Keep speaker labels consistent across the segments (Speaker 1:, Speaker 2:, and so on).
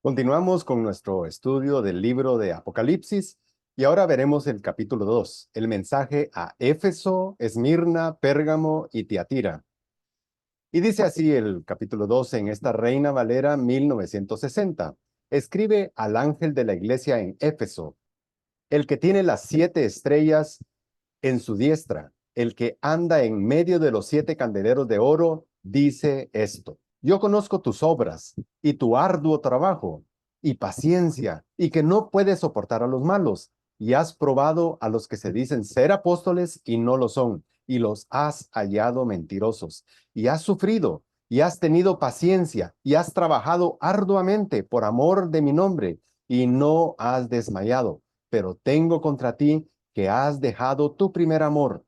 Speaker 1: Continuamos con nuestro estudio del libro de Apocalipsis y ahora veremos el capítulo 2, el mensaje a Éfeso, Esmirna, Pérgamo y Tiatira. Y dice así el capítulo 2 en esta Reina Valera 1960. Escribe al ángel de la iglesia en Éfeso, el que tiene las 7 estrellas en su diestra, el que anda en medio de los 7 candeleros de oro, dice esto: Yo conozco tus obras y tu arduo trabajo y paciencia, y que no puedes soportar a los malos, y has probado a los que se dicen ser apóstoles y no lo son, y los has hallado mentirosos, y has sufrido, y has tenido paciencia, y has trabajado arduamente por amor de mi nombre, y no has desmayado. Pero tengo contra ti que has dejado tu primer amor.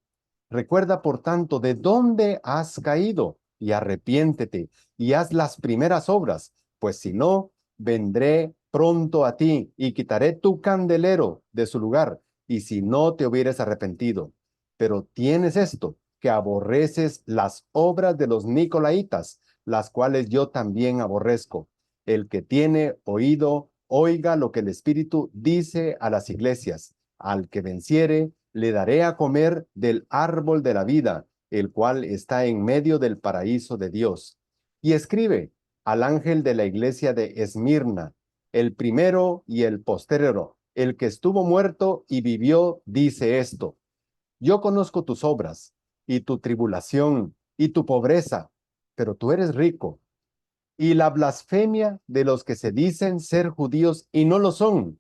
Speaker 1: Recuerda, por tanto, de dónde has caído y arrepiéntete y haz las primeras obras, pues si no, vendré pronto a ti y quitaré tu candelero de su lugar, y si no te hubieres arrepentido. Pero tienes esto, que aborreces las obras de los nicolaítas, las cuales yo también aborrezco. El que tiene oído, oiga lo que el Espíritu dice a las iglesias. Al que venciere, le daré a comer del árbol de la vida, el cual está en medio del paraíso de Dios. Y escribe al ángel de la iglesia de Esmirna, el primero y el postrero, el que estuvo muerto y vivió, dice esto: Yo conozco tus obras y tu tribulación y tu pobreza, pero tú eres rico, y la blasfemia de los que se dicen ser judíos y no lo son,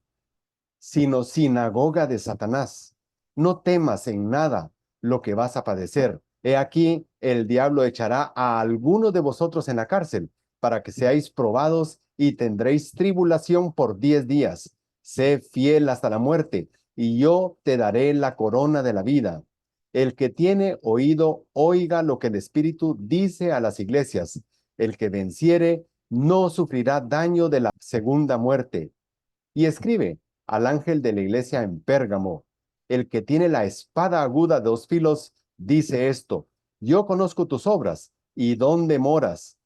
Speaker 1: sino sinagoga de Satanás. No temas en nada lo que vas a padecer. He aquí, el diablo echará a algunos de vosotros en la cárcel, para que seáis probados y tendréis tribulación por 10 días. Sé fiel hasta la muerte, y yo te daré la corona de la vida. El que tiene oído, oiga lo que el Espíritu dice a las iglesias. El que venciere no sufrirá daño de la segunda muerte. Y escribe al ángel de la iglesia en Pérgamo, el que tiene la espada aguda de 2 filos, dice esto: Yo conozco tus obras y dónde moras,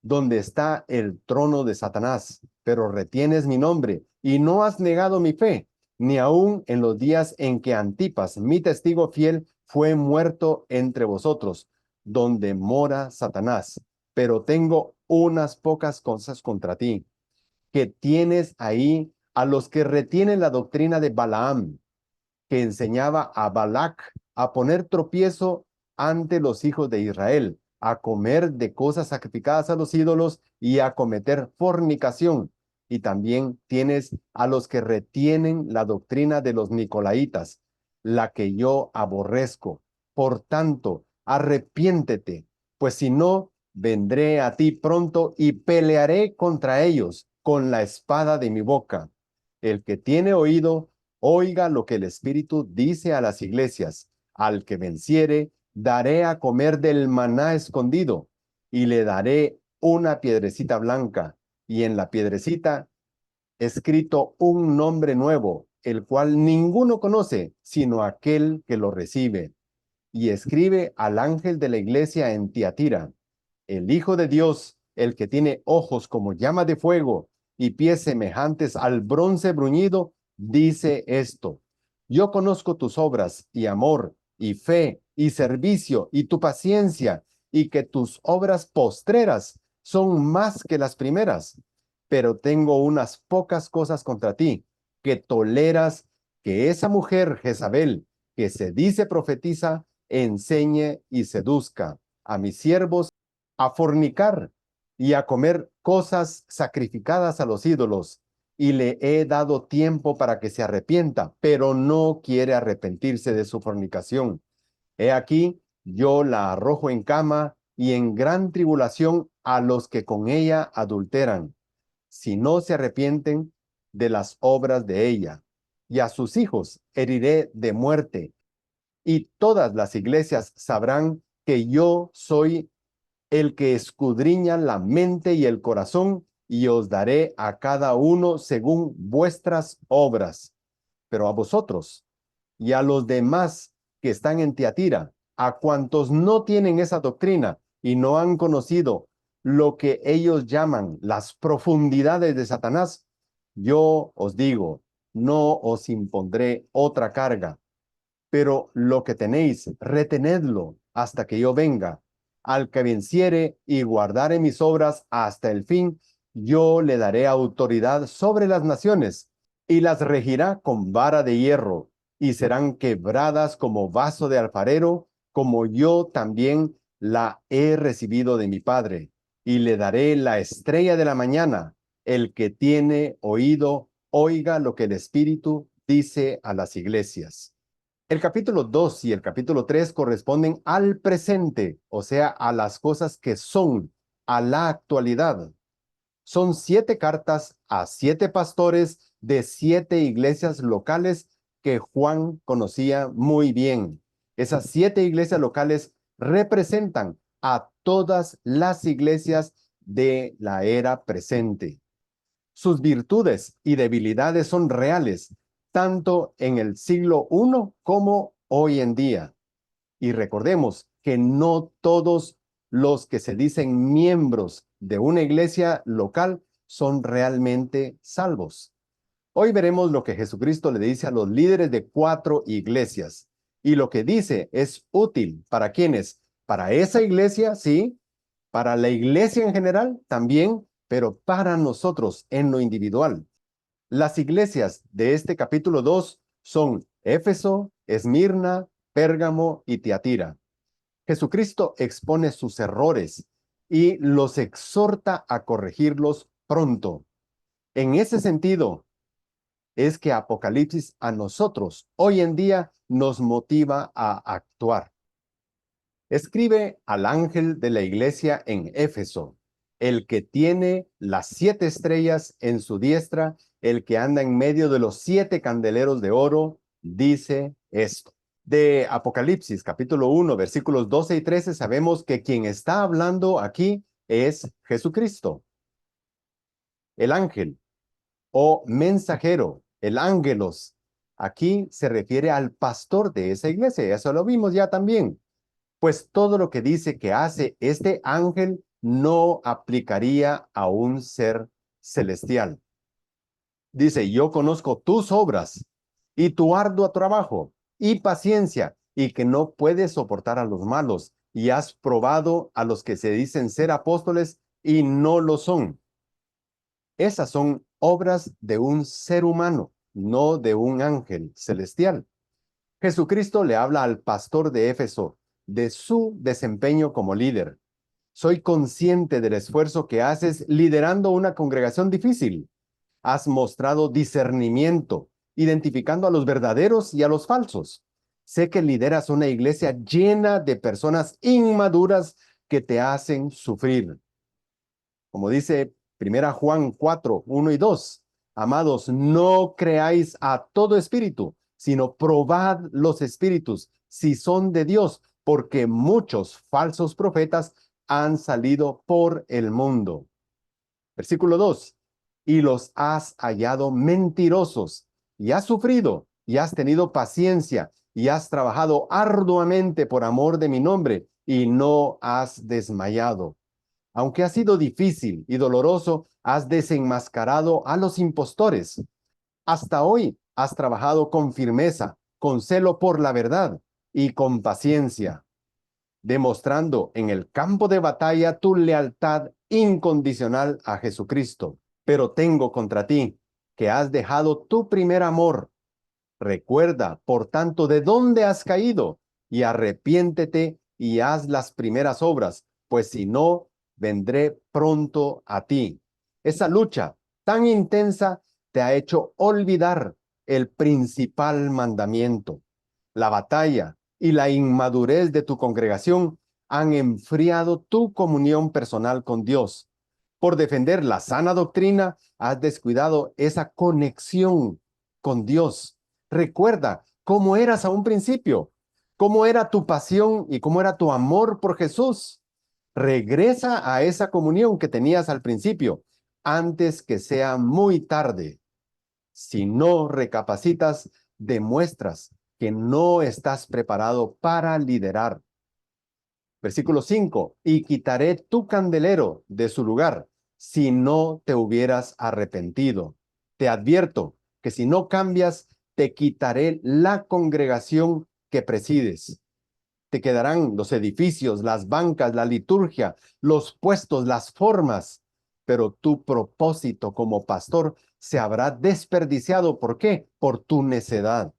Speaker 1: donde está el trono de Satanás, pero retienes mi nombre y no has negado mi fe, ni aun en los días en que Antipas, mi testigo fiel, fue muerto entre vosotros, donde mora Satanás. Pero tengo unas pocas cosas contra ti, que tienes ahí a los que retienen la doctrina de Balaam, que enseñaba a Balac a poner tropiezo ante los hijos de Israel, a comer de cosas sacrificadas a los ídolos y a cometer fornicación. Y también tienes a los que retienen la doctrina de los nicolaítas, la que yo aborrezco. Por tanto, arrepiéntete, pues si no, vendré a ti pronto y pelearé contra ellos con la espada de mi boca. El que tiene oído, oiga lo que el Espíritu dice a las iglesias. Al que venciere, daré a comer del maná escondido, y le daré una piedrecita blanca, y en la piedrecita escrito un nombre nuevo, el cual ninguno conoce, sino aquel que lo recibe. Y escribe al ángel de la iglesia en Tiatira: El Hijo de Dios, el que tiene ojos como llama de fuego y pies semejantes al bronce bruñido, dice esto: Yo conozco tus obras y amor y fe y servicio y tu paciencia, y que tus obras postreras son más que las primeras. Pero tengo unas pocas cosas contra ti, que toleras que esa mujer Jezabel, que se dice profetiza, enseñe y seduzca a mis siervos a fornicar y a comer cosas sacrificadas a los ídolos, y le he dado tiempo para que se arrepienta, pero no quiere arrepentirse de su fornicación. He aquí, yo la arrojo en cama y en gran tribulación a los que con ella adulteran, si no se arrepienten de las obras de ella. Y a sus hijos heriré de muerte, y todas las iglesias sabrán que yo soy el que escudriña la mente y el corazón, y os daré a cada uno según vuestras obras. Pero a vosotros y a los demás que están en Tiatira, a cuantos no tienen esa doctrina y no han conocido lo que ellos llaman las profundidades de Satanás, yo os digo, no os impondré otra carga, pero lo que tenéis, retenedlo hasta que yo venga. Al que venciere y guardare mis obras hasta el fin, yo le daré autoridad sobre las naciones y las regirá con vara de hierro, y serán quebradas como vaso de alfarero, como yo también la he recibido de mi Padre. Y le daré la estrella de la mañana. El que tiene oído, oiga lo que el Espíritu dice a las iglesias. El capítulo 2 y el capítulo 3 corresponden al presente, o sea, a las cosas que son, a la actualidad. Son 7 cartas a 7 pastores de 7 iglesias locales que Juan conocía muy bien. Esas 7 iglesias locales representan a todas las iglesias de la era presente. Sus virtudes y debilidades son reales, tanto en el siglo I como hoy en día. Y recordemos que no todos los que se dicen miembros de una iglesia local son realmente salvos. Hoy veremos lo que Jesucristo le dice a los líderes de 4 iglesias. Y lo que dice es útil para quienes, para esa iglesia, sí, para la iglesia en general también, pero para nosotros en lo individual. Las iglesias de este capítulo 2 son Éfeso, Esmirna, Pérgamo y Tiatira. Jesucristo expone sus errores y los exhorta a corregirlos pronto. En ese sentido, es que Apocalipsis a nosotros hoy en día nos motiva a actuar. Escribe al ángel de la iglesia en Éfeso, el que tiene las 7 estrellas en su diestra, el que anda en medio de los 7 candeleros de oro, dice esto. De Apocalipsis, capítulo 1, versículos 12 y 13, sabemos que quien está hablando aquí es Jesucristo. El ángel o mensajero, el ángelos, aquí se refiere al pastor de esa iglesia, eso lo vimos ya también. Pues todo lo que dice que hace este ángel no aplicaría a un ser celestial. Dice, yo conozco tus obras y tu arduo trabajo y paciencia y que no puedes soportar a los malos y has probado a los que se dicen ser apóstoles y no lo son. Esas son obras de un ser humano, no de un ángel celestial. Jesucristo le habla al pastor de Éfeso de su desempeño como líder. Soy consciente del esfuerzo que haces liderando una congregación difícil. Has mostrado discernimiento, identificando a los verdaderos y a los falsos. Sé que lideras una iglesia llena de personas inmaduras que te hacen sufrir. Como dice 1 Juan 4, 1 y 2. Amados, no creáis a todo espíritu, sino probad los espíritus, si son de Dios, porque muchos falsos profetas han salido por el mundo. Versículo 2. Y los has hallado mentirosos, y has sufrido, y has tenido paciencia, y has trabajado arduamente por amor de mi nombre, y no has desmayado. Aunque ha sido difícil y doloroso, has desenmascarado a los impostores. Hasta hoy has trabajado con firmeza, con celo por la verdad y con paciencia, demostrando en el campo de batalla tu lealtad incondicional a Jesucristo. Pero tengo contra ti que has dejado tu primer amor. Recuerda, por tanto, de dónde has caído y arrepiéntete y haz las primeras obras, pues si no, vendré pronto a ti. Esa lucha tan intensa te ha hecho olvidar el principal mandamiento. La batalla y la inmadurez de tu congregación han enfriado tu comunión personal con Dios. Por defender la sana doctrina, has descuidado esa conexión con Dios. Recuerda cómo eras a un principio, cómo era tu pasión y cómo era tu amor por Jesús. Regresa a esa comunión que tenías al principio, antes que sea muy tarde. Si no recapacitas, demuestras que no estás preparado para liderar. Versículo 5, y quitaré tu candelero de su lugar si no te hubieras arrepentido. Te advierto que si no cambias, te quitaré la congregación que presides. Te quedarán los edificios, las bancas, la liturgia, los puestos, las formas, pero tu propósito como pastor se habrá desperdiciado. ¿Por qué? Por tu necedad.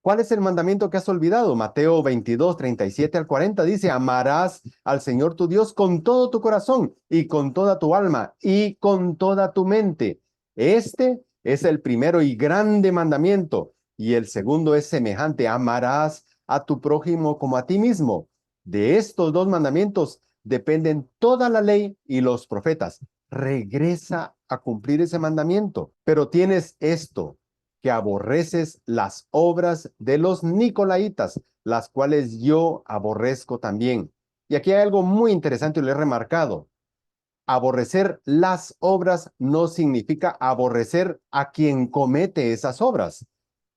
Speaker 1: ¿Cuál es el mandamiento que has olvidado? Mateo 22, 37 al 40 dice, amarás al Señor tu Dios con todo tu corazón y con toda tu alma y con toda tu mente. Este es el primero y grande mandamiento. Y el segundo es semejante, amarás a tu prójimo como a ti mismo. De estos dos mandamientos dependen toda la ley y los profetas. Regresa a cumplir ese mandamiento. Pero tienes esto, que aborreces las obras de los nicolaítas, las cuales yo aborrezco también. Y aquí hay algo muy interesante y lo he remarcado. Aborrecer las obras no significa aborrecer a quien comete esas obras.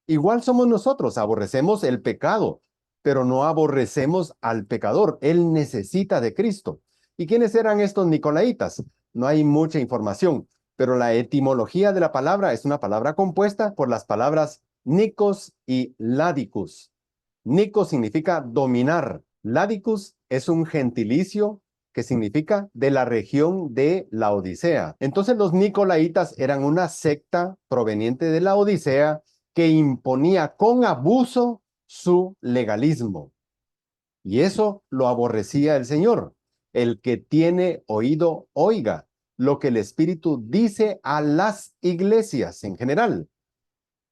Speaker 1: Igual somos nosotros, aborrecemos el pecado, pero no aborrecemos al pecador. Él necesita de Cristo. ¿Y quiénes eran estos nicolaítas? No hay mucha información, pero la etimología de la palabra es una palabra compuesta por las palabras Nikos y Ládicus. Nikos significa dominar. Ládicus es un gentilicio que significa de la región de la Odisea. Entonces los nicolaitas eran una secta proveniente de la Odisea que imponía con abuso su legalismo. Y eso lo aborrecía el Señor. El que tiene oído, oiga lo que el Espíritu dice a las iglesias en general.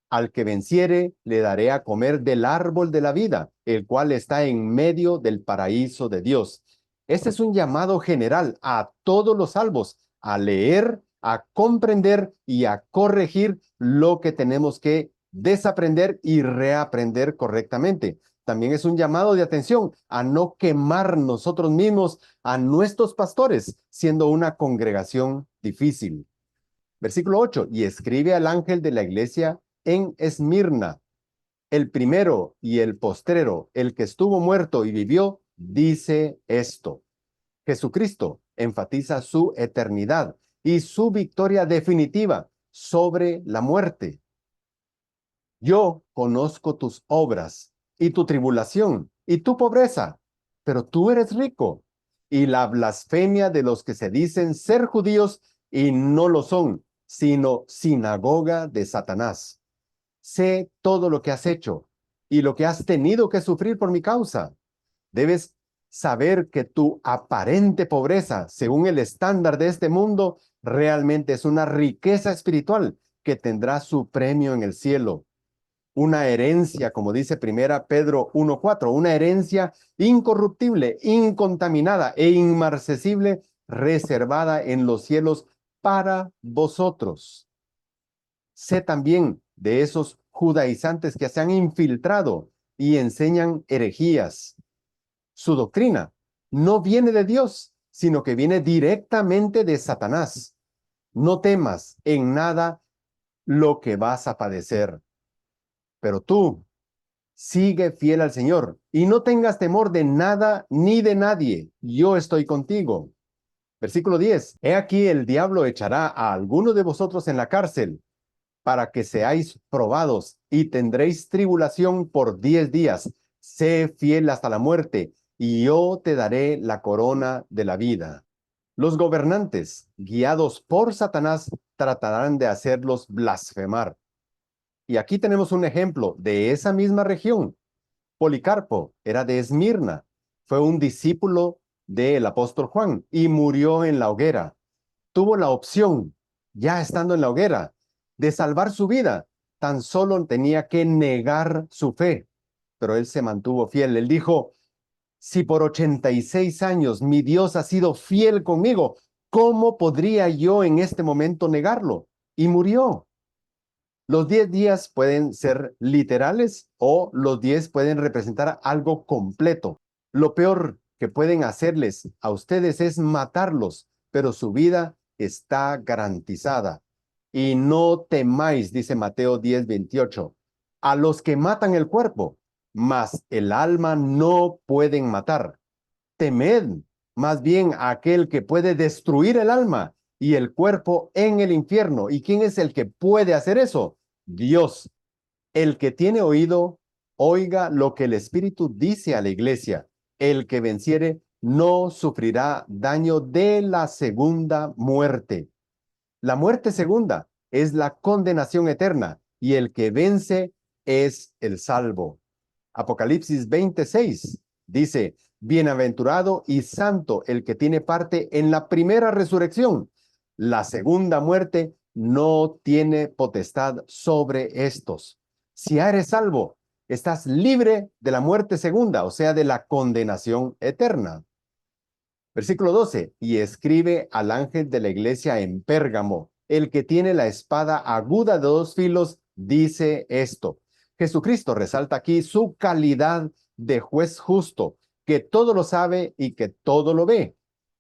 Speaker 1: Al que venciere, le daré a comer del árbol de la vida, el cual está en medio del paraíso de Dios. Este es un llamado general a todos los salvos, a leer, a comprender y a corregir lo que tenemos que desaprender y reaprender correctamente. También es un llamado de atención a no quemar nosotros mismos a nuestros pastores, siendo una congregación difícil. Versículo 8, y escribe al ángel de la iglesia en Esmirna, el primero y el postrero, el que estuvo muerto y vivió, dice esto. Jesucristo enfatiza su eternidad y su victoria definitiva sobre la muerte. Yo conozco tus obras y tu tribulación y tu pobreza, pero tú eres rico, y la blasfemia de los que se dicen ser judíos y no lo son, sino sinagoga de Satanás. Sé todo lo que has hecho y lo que has tenido que sufrir por mi causa. Debes saber que tu aparente pobreza, según el estándar de este mundo, realmente es una riqueza espiritual que tendrá su premio en el cielo. Una herencia, como dice primera Pedro 1:4, una herencia incorruptible, incontaminada e inmarcesible, reservada en los cielos para vosotros. Sé también de esos judaizantes que se han infiltrado y enseñan herejías. Su doctrina no viene de Dios, sino que viene directamente de Satanás. No temas en nada lo que vas a padecer. Pero tú, sigue fiel al Señor y no tengas temor de nada ni de nadie. Yo estoy contigo. Versículo 10. He aquí el diablo echará a alguno de vosotros en la cárcel para que seáis probados y tendréis tribulación por 10 días. Sé fiel hasta la muerte y yo te daré la corona de la vida. Los gobernantes, guiados por Satanás, tratarán de hacerlos blasfemar. Y aquí tenemos un ejemplo de esa misma región. Policarpo era de Esmirna, fue un discípulo del apóstol Juan y murió en la hoguera. Tuvo la opción, ya estando en la hoguera, de salvar su vida. Tan solo tenía que negar su fe, pero él se mantuvo fiel. Él dijo, si por 86 años mi Dios ha sido fiel conmigo, ¿cómo podría yo en este momento negarlo? Y murió. Los 10 días pueden ser literales o los 10 pueden representar algo completo. Lo peor que pueden hacerles a ustedes es matarlos, pero su vida está garantizada. Y no temáis, dice Mateo 10:28, a los que matan el cuerpo, mas el alma no pueden matar. Temed más bien a aquel que puede destruir el alma y el cuerpo en el infierno. ¿Y quién es el que puede hacer eso? Dios. El que tiene oído, oiga lo que el Espíritu dice a la iglesia. El que venciere no sufrirá daño de la segunda muerte. La muerte segunda es la condenación eterna y el que vence es el salvo. Apocalipsis 26 dice, bienaventurado y santo el que tiene parte en la primera resurrección. La segunda muerte no tiene potestad sobre estos. Si eres salvo, estás libre de la muerte segunda, o sea, de la condenación eterna. Versículo 12, y escribe al ángel de la iglesia en Pérgamo, el que tiene la espada aguda de dos filos, dice esto. Jesucristo resalta aquí su calidad de juez justo, que todo lo sabe y que todo lo ve.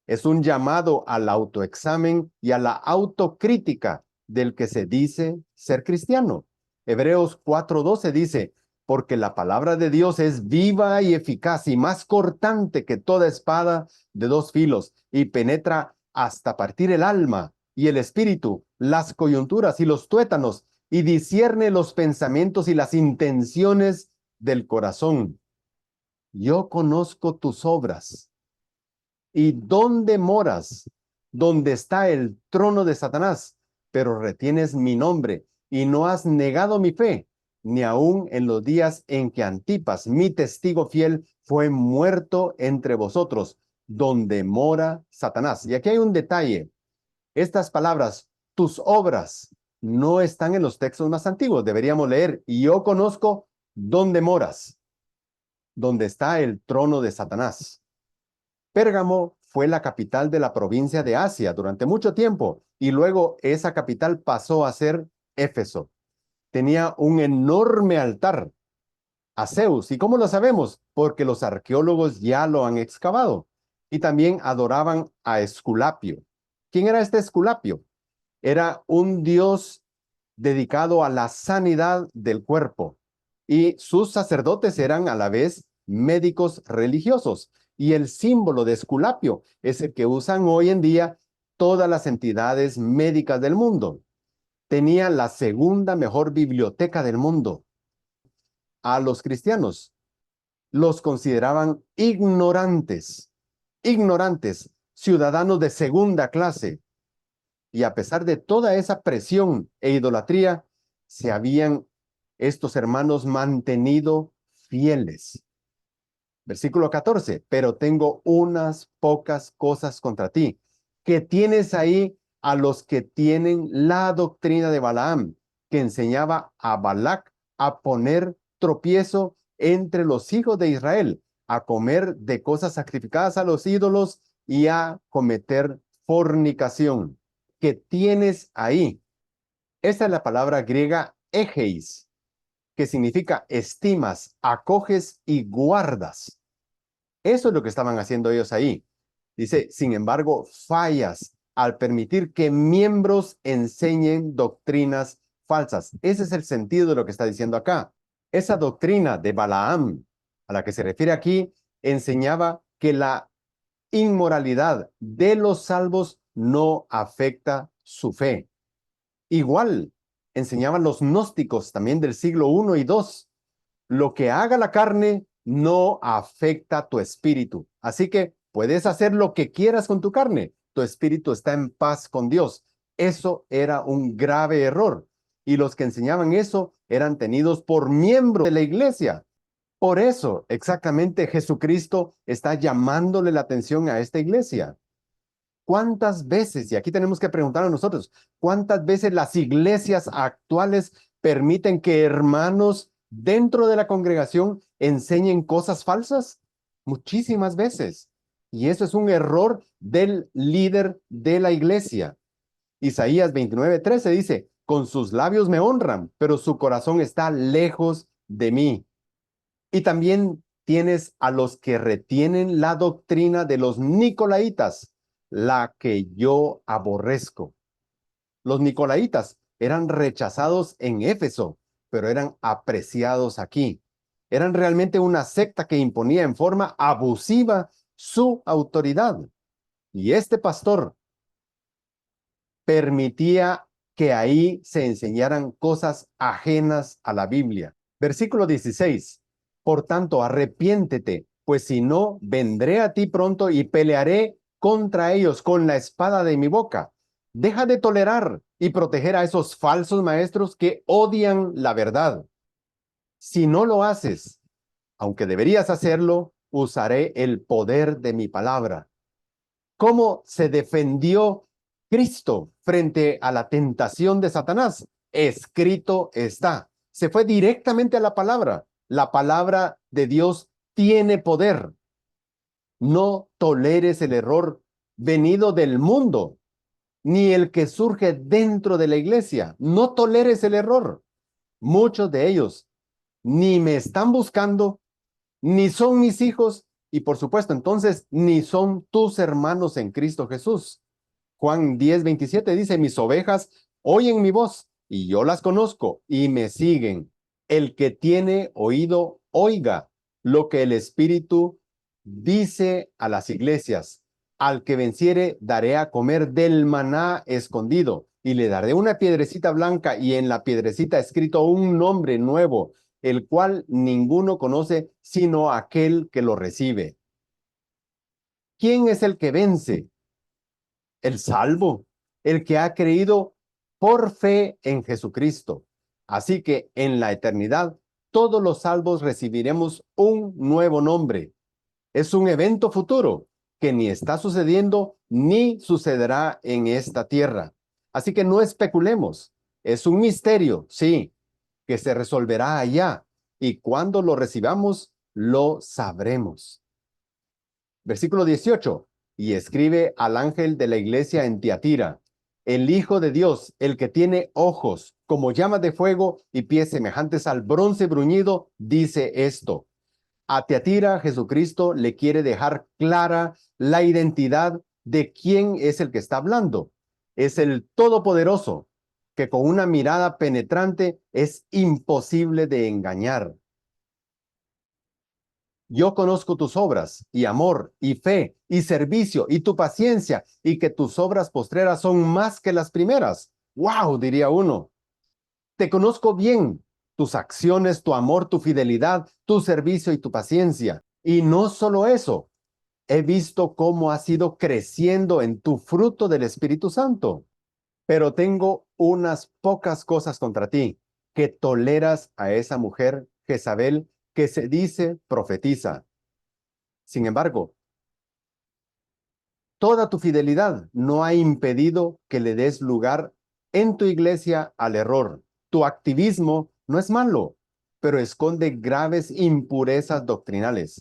Speaker 1: Es un llamado al autoexamen y a la autocrítica del que se dice ser cristiano. Hebreos 4:12 dice, porque la palabra de Dios es viva y eficaz y más cortante que toda espada de dos filos y penetra hasta partir el alma y el espíritu, las coyunturas y los tuétanos y discierne los pensamientos y las intenciones del corazón. Yo conozco tus obras. ¿Y dónde moras? Donde está el trono de Satanás, pero retienes mi nombre y no has negado mi fe, ni aun en los días en que Antipas, mi testigo fiel, fue muerto entre vosotros, donde mora Satanás. Y aquí hay un detalle. Estas palabras, tus obras, no están en los textos más antiguos. Deberíamos leer, y yo conozco dónde moras, donde está el trono de Satanás. Pérgamo fue la capital de la provincia de Asia durante mucho tiempo y luego esa capital pasó a ser Éfeso. Tenía un enorme altar a Zeus. ¿Y cómo lo sabemos? Porque los arqueólogos ya lo han excavado. Y también adoraban a Esculapio. ¿Quién era este Esculapio? Era un dios dedicado a la sanidad del cuerpo. Y sus sacerdotes eran a la vez médicos religiosos. Y el símbolo de Esculapio es el que usan hoy en día todas las entidades médicas del mundo. Tenía la segunda mejor biblioteca del mundo. A los cristianos los consideraban ignorantes, ciudadanos de segunda clase. Y a pesar de toda esa presión e idolatría, se habían estos hermanos mantenido fieles. Versículo 14, pero tengo unas pocas cosas contra ti, que tienes ahí a los que tienen la doctrina de Balaam, que enseñaba a Balac a poner tropiezo entre los hijos de Israel, a comer de cosas sacrificadas a los ídolos y a cometer fornicación. Que tienes ahí. Esta es la palabra griega egeis, que significa estimas, acoges y guardas. Eso es lo que estaban haciendo ellos ahí. Dice, sin embargo, fallas al permitir que miembros enseñen doctrinas falsas. Ese es el sentido de lo que está diciendo acá. Esa doctrina de Balaam, a la que se refiere aquí, enseñaba que la inmoralidad de los salvos no afecta su fe. Igual enseñaban los gnósticos también del siglo I y II. Lo que haga la carne no afecta tu espíritu. Así que puedes hacer lo que quieras con tu carne. Tu espíritu está en paz con Dios. Eso era un grave error. Y los que enseñaban eso eran tenidos por miembros de la iglesia. Por eso, exactamente, Jesucristo está llamándole la atención a esta iglesia. ¿Cuántas veces, y aquí tenemos que preguntar a nosotros, cuántas veces las iglesias actuales permiten que hermanos dentro de la congregación enseñen cosas falsas? Muchísimas veces. Y eso es un error del líder de la iglesia. Isaías 29:13 dice, con sus labios me honran, pero su corazón está lejos de mí. Y también tienes a los que retienen la doctrina de los nicolaitas, la que yo aborrezco. Los nicolaitas eran rechazados en Éfeso, pero eran apreciados aquí. Eran realmente una secta que imponía en forma abusiva su autoridad. Y este pastor permitía que ahí se enseñaran cosas ajenas a la Biblia. Versículo 16. Por tanto, arrepiéntete, pues si no, vendré a ti pronto y pelearé contra ellos con la espada de mi boca. Deja de tolerar y proteger a esos falsos maestros que odian la verdad. Si no lo haces, aunque deberías hacerlo, usaré el poder de mi palabra. ¿Cómo se defendió Cristo frente a la tentación de Satanás? Escrito está. Se fue directamente a la palabra. La palabra de Dios tiene poder. No toleres el error venido del mundo, ni el que surge dentro de la iglesia. No toleres el error. Muchos de ellos ni me están buscando, ni son mis hijos, y por supuesto, entonces, ni son tus hermanos en Cristo Jesús. Juan 10:27 dice, mis ovejas oyen mi voz, y yo las conozco, y me siguen. El que tiene oído, oiga lo que el Espíritu dice a las iglesias. Al que venciere, daré a comer del maná escondido, y le daré una piedrecita blanca, y en la piedrecita escrito un nombre nuevo, el cual ninguno conoce sino aquel que lo recibe. ¿Quién es el que vence? El salvo, el que ha creído por fe en Jesucristo. Así que en la eternidad, todos los salvos recibiremos un nuevo nombre. Es un evento futuro que ni está sucediendo ni sucederá en esta tierra. Así que no especulemos. Es un misterio, sí, que se resolverá allá. Y cuando lo recibamos, lo sabremos. Versículo 18. Y escribe al ángel de la iglesia en Tiatira, el Hijo de Dios, el que tiene ojos como llamas de fuego y pies semejantes al bronce bruñido, dice esto. A Tiatira, Jesucristo le quiere dejar clara la identidad de quién es el que está hablando. Es el Todopoderoso, que con una mirada penetrante es imposible de engañar. Yo conozco tus obras, y amor, y fe, y servicio, y tu paciencia, y que tus obras postreras son más que las primeras. ¡Wow! Diría uno. Te conozco bien, tus acciones, tu amor, tu fidelidad, tu servicio y tu paciencia. Y no solo eso, he visto cómo has ido creciendo en tu fruto del Espíritu Santo. Pero tengo unas pocas cosas contra ti, que toleras a esa mujer Jezabel que se dice profetiza. Sin embargo, toda tu fidelidad no ha impedido que le des lugar en tu iglesia al error. Tu activismo no es malo, pero esconde graves impurezas doctrinales.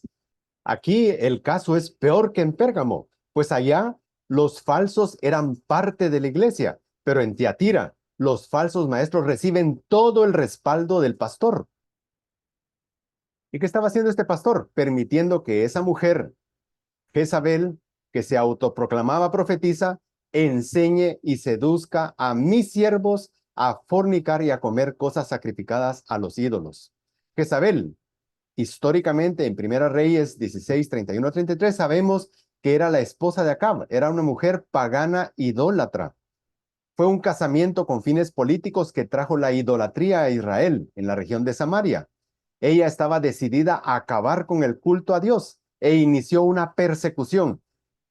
Speaker 1: Aquí el caso es peor que en Pérgamo, pues allá los falsos eran parte de la iglesia, pero en Tiatira los falsos maestros reciben todo el respaldo del pastor. ¿Y qué estaba haciendo este pastor? Permitiendo que esa mujer, Jezabel, que se autoproclamaba profetisa, enseñe y seduzca a mis siervos a fornicar y a comer cosas sacrificadas a los ídolos. Jezabel, históricamente en Primera Reyes 16, 31 a 33, sabemos que era la esposa de Acab, era una mujer pagana idólatra. Fue un casamiento con fines políticos que trajo la idolatría a Israel en la región de Samaria. Ella estaba decidida a acabar con el culto a Dios e inició una persecución.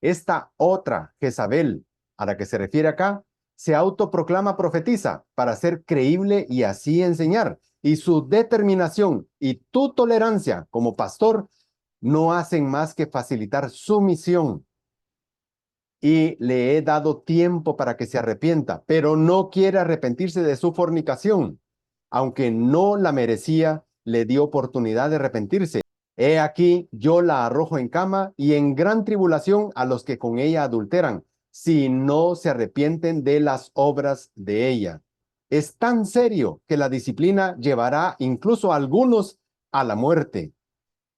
Speaker 1: Esta otra, Jezabel, a la que se refiere acá, se autoproclama profetisa para ser creíble y así enseñar. Y su determinación y tu tolerancia como pastor no hacen más que facilitar su misión. Y le he dado tiempo para que se arrepienta, pero no quiere arrepentirse de su fornicación. Aunque no la merecía, le dio oportunidad de arrepentirse. He aquí, yo la arrojo en cama y en gran tribulación a los que con ella adulteran, si no se arrepienten de las obras de ella. Es tan serio que la disciplina llevará incluso a algunos a la muerte.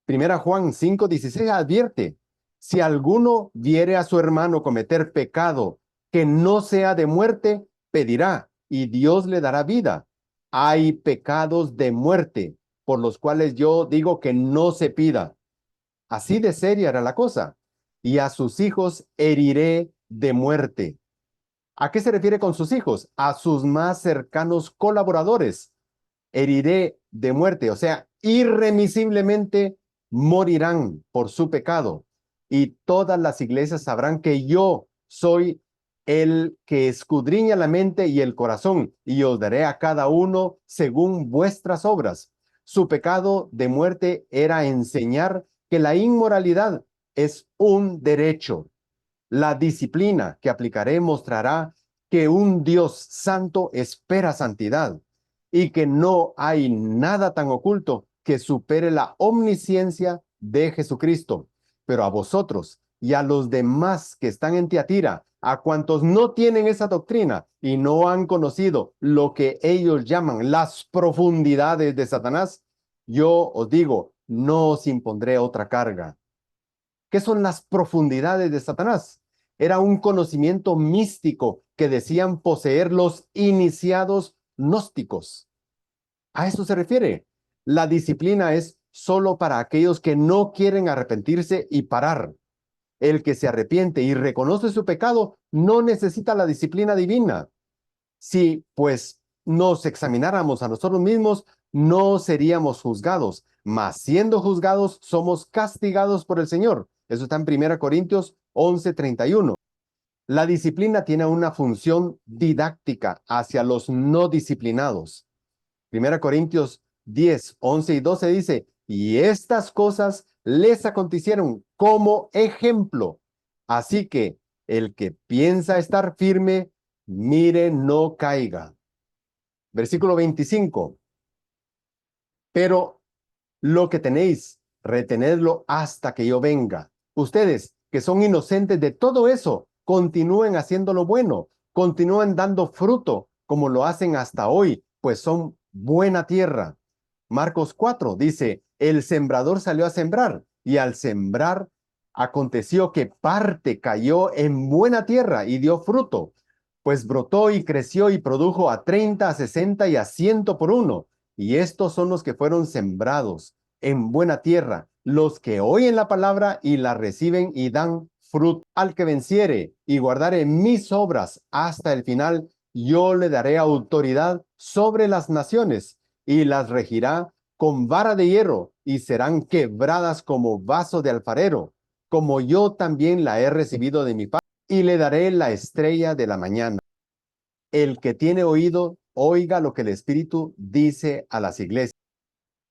Speaker 1: Primera Juan 5:16 advierte, si alguno viere a su hermano cometer pecado que no sea de muerte, pedirá y Dios le dará vida. Hay pecados de muerte por los cuales yo digo que no se pida. Así de seria era la cosa. y a sus hijos heriré de muerte. ¿A qué se refiere con sus hijos? A sus más cercanos colaboradores. Heriré de muerte, o sea, irremisiblemente morirán por su pecado. Y todas las iglesias sabrán que yo soy el que escudriña la mente y el corazón, y os daré a cada uno según vuestras obras. Su pecado de muerte era enseñar que la inmoralidad es un derecho. La disciplina que aplicaré mostrará que un Dios santo espera santidad y que no hay nada tan oculto que supere la omnisciencia de Jesucristo. Pero a vosotros y a los demás que están en Tiatira, a cuantos no tienen esa doctrina y no han conocido lo que ellos llaman las profundidades de Satanás, yo os digo, no os impondré otra carga. ¿Qué son las profundidades de Satanás? Era un conocimiento místico que decían poseer los iniciados gnósticos. A eso se refiere. La disciplina es solo para aquellos que no quieren arrepentirse y parar. El que se arrepiente y reconoce su pecado no necesita la disciplina divina. Si, pues, nos examináramos a nosotros mismos, no seríamos juzgados, mas siendo juzgados, somos castigados por el Señor. Eso está en 1 Corintios 11:31. La disciplina tiene una función didáctica hacia los no disciplinados. 1 Corintios 10, 11 y 12 dice, y estas cosas les acontecieron como ejemplo. Así que el que piensa estar firme, mire, no caiga. Versículo 25. Pero lo que tenéis, retenedlo hasta que yo venga. Ustedes, que son inocentes de todo eso, continúen haciendo lo bueno, continúen dando fruto, como lo hacen hasta hoy, pues son buena tierra. Marcos 4 dice, el sembrador salió a sembrar, y al sembrar aconteció que parte cayó en buena tierra y dio fruto, pues brotó y creció y produjo a 30, a 60 y a 100 por uno. Y estos son los que fueron sembrados en buena tierra, los que oyen la palabra y la reciben y dan fruto. Al que venciere y guardare mis obras hasta el final, yo le daré autoridad sobre las naciones y las regirá con vara de hierro y serán quebradas como vaso de alfarero, como yo también la he recibido de mi Padre, y le daré la estrella de la mañana. El que tiene oído, oiga lo que el Espíritu dice a las iglesias.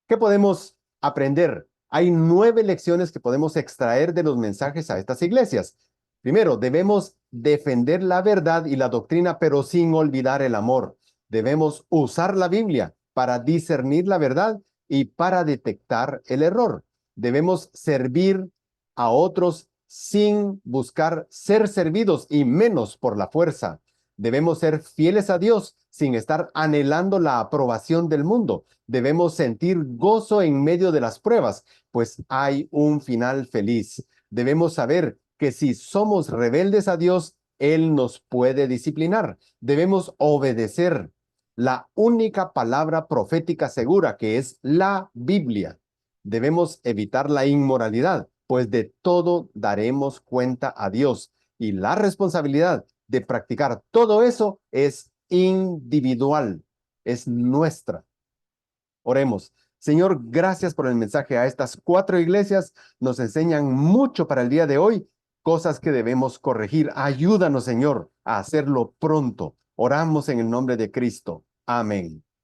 Speaker 1: ¿Qué podemos aprender? Hay 9 lecciones que podemos extraer de los mensajes a estas iglesias. Primero, debemos defender la verdad y la doctrina, pero sin olvidar el amor. Debemos usar la Biblia para discernir la verdad y para detectar el error. Debemos servir a otros sin buscar ser servidos y menos por la fuerza. Debemos ser fieles a Dios sin estar anhelando la aprobación del mundo. Debemos sentir gozo en medio de las pruebas, pues hay un final feliz. Debemos saber que si somos rebeldes a Dios, Él nos puede disciplinar. Debemos obedecer la única palabra profética segura, que es la Biblia. Debemos evitar la inmoralidad, pues de todo daremos cuenta a Dios. Y la responsabilidad de practicar todo eso es individual, es nuestra. Oremos. Señor, gracias por el mensaje a estas 4 iglesias. Nos enseñan mucho para el día de hoy, cosas que debemos corregir. Ayúdanos, Señor, a hacerlo pronto. Oramos en el nombre de Cristo. Amén.